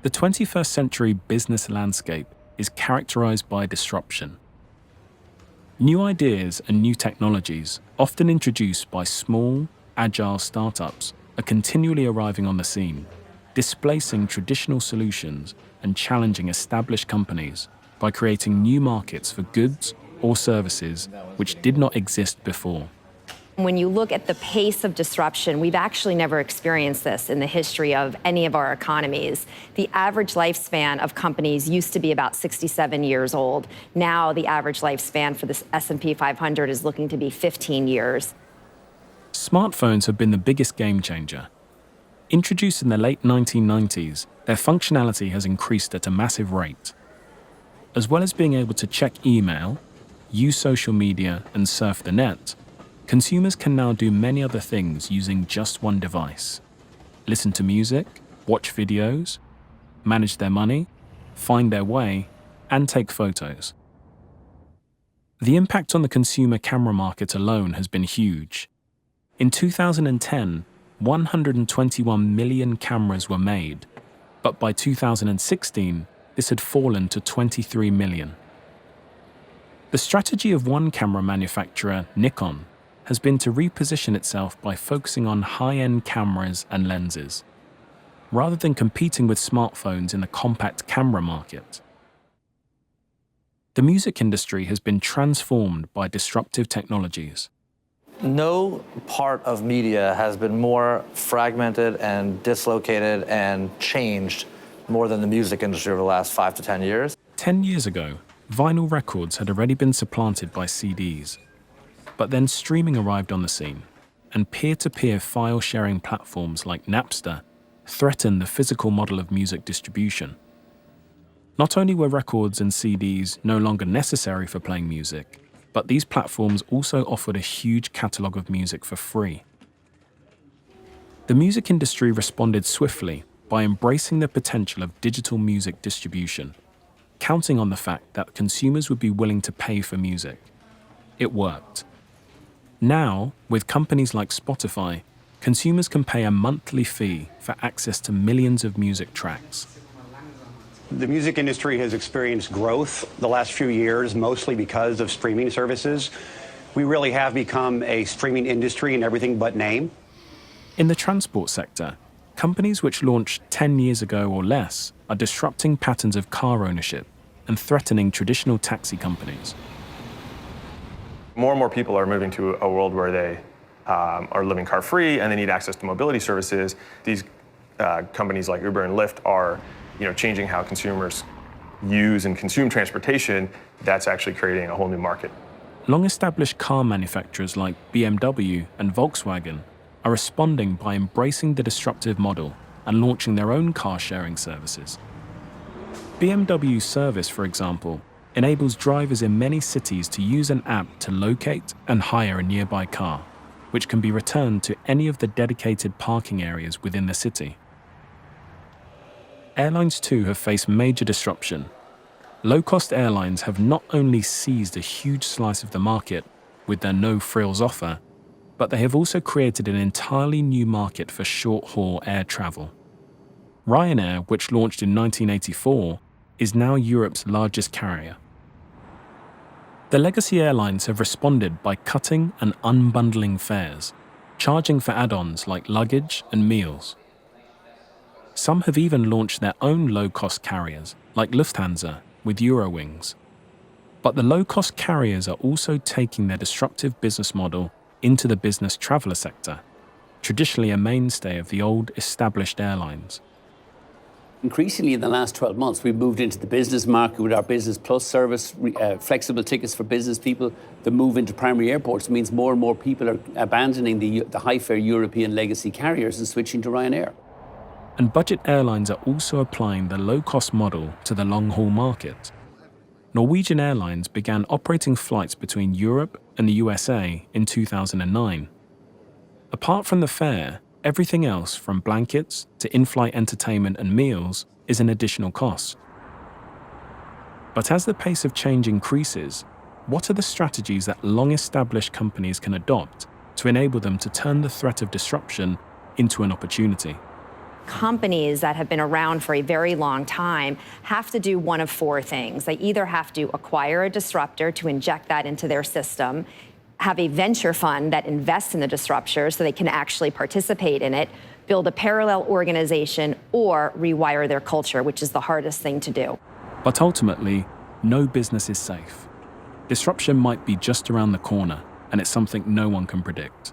The 21st century business landscape is characterized by disruption. New ideas and new technologies, often introduced by small, agile startups, are continually arriving on the scene, displacing traditional solutions and challenging established companies by creating new markets for goods or services which did not exist before. When you look at the pace of disruption, we've actually never experienced this in the history of any of our economies. The average lifespan of companies used to be about 67 years old. Now the average lifespan for the S&P 500 is looking to be 15 years. Smartphones have been the biggest game changer. Introduced in the late 1990s, their functionality has increased at a massive rate. As well as being able to check email, use social media, and surf the net, consumers can now do many other things using just one device. Listen to music, watch videos, manage their money, find their way, and take photos. The impact on the consumer camera market alone has been huge. In 2010, 121 million cameras were made, but by 2016, this had fallen to 23 million. The strategy of one camera manufacturer, Nikon, has been to reposition itself by focusing on high-end cameras and lenses, rather than competing with smartphones in the compact camera market. The music industry has been transformed by disruptive technologies. No part of media has been more fragmented and dislocated and changed more than the music industry over the last 5 to 10 years. 10 years ago, vinyl records had already been supplanted by CDs. But then streaming arrived on the scene, and peer-to-peer file-sharing platforms like Napster threatened the physical model of music distribution. Not only were records and CDs no longer necessary for playing music, but these platforms also offered a huge catalogue of music for free. The music industry responded swiftly by embracing the potential of digital music distribution, counting on the fact that consumers would be willing to pay for music. It worked. Now, with companies like Spotify, consumers can pay a monthly fee for access to millions of music tracks. The music industry has experienced growth the last few years, mostly because of streaming services. We really have become a streaming industry in everything but name. In the transport sector, companies which launched 10 years ago or less are disrupting patterns of car ownership and threatening traditional taxi companies. More and more people are moving to a world where they are living car-free and they need access to mobility services. These companies like Uber and Lyft are changing how consumers use and consume transportation. That's actually creating a whole new market. Long-established car manufacturers like BMW and Volkswagen are responding by embracing the disruptive model and launching their own car-sharing services. BMW Service, for example, enables drivers in many cities to use an app to locate and hire a nearby car, which can be returned to any of the dedicated parking areas within the city. Airlines too have faced major disruption. Low-cost airlines have not only seized a huge slice of the market with their no-frills offer, but they have also created an entirely new market for short-haul air travel. Ryanair, which launched in 1984, is now Europe's largest carrier. The legacy airlines have responded by cutting and unbundling fares, charging for add-ons like luggage and meals. Some have even launched their own low-cost carriers, like Lufthansa, with Eurowings. But the low-cost carriers are also taking their disruptive business model into the business traveler sector, traditionally a mainstay of the old established airlines. Increasingly in the last 12 months, we've moved into the business market with our Business Plus service, flexible tickets for business people. The move into primary airports means more and more people are abandoning the high-fare European legacy carriers and switching to Ryanair. And budget airlines are also applying the low-cost model to the long-haul market. Norwegian Airlines began operating flights between Europe and the USA in 2009. Apart from the fare, everything else from blankets to in-flight entertainment and meals is an additional cost. But as the pace of change increases, what are the strategies that long-established companies can adopt to enable them to turn the threat of disruption into an opportunity? Companies that have been around for a very long time have to do one of four things. They either have to acquire a disruptor to inject that into their system, have a venture fund that invests in the disruptor so they can actually participate in it, build a parallel organization, or rewire their culture, which is the hardest thing to do. But ultimately, no business is safe. Disruption might be just around the corner, and it's something no one can predict.